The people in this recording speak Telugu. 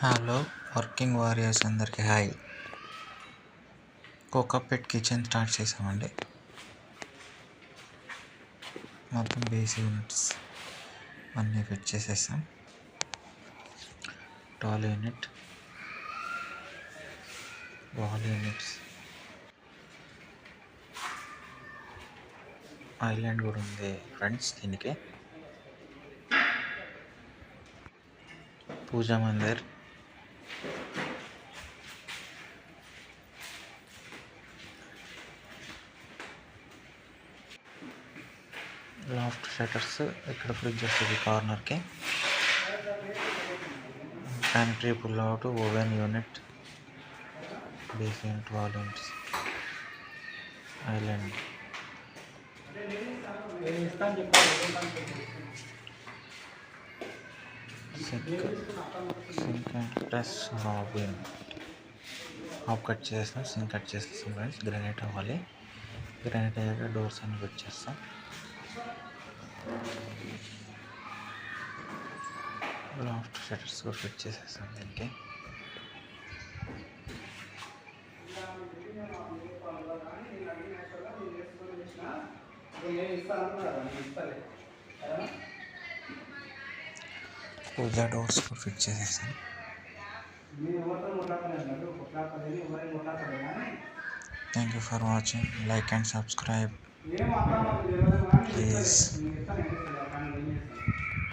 హలో వర్కింగ్ వారియర్స్ అందరికీ హాయ్. కోకాపెట్ కిచెన్ స్టార్ట్ చేసామండి. మొత్తం బేస్ యూనిట్స్ అన్నీ ఫిట్ చేసేసాం. Tall unit, wall units, island కూడా ఉంది ఫ్రెండ్స్. దీనికి పూజా మందిర్, లాఫ్ట్ షట్టర్స్, ఇక్కడ ఫ్రిడ్జ్ వస్తుంది కార్నర్కి, sanitary pullout, oven unit, base unit, wall units, island, sink and plus hob unit. Hob cut చేస్తాం, సింక్ కట్ చేస్తాం ఫ్రెండ్స్. గ్రానైట్ అవ్వాలి. గ్రానైట్ అయ్యాక డోర్స్ అన్ని ఫిట్ చేస్తాం. లాఫ్ట్ షట్టర్స్ కూడా ఫిట్ చేసేస్తాం దీనికి. పూజా డోర్స్ కూడా ఫిట్ చేసేస్తాం. Thank you for watching. Like and subscribe please.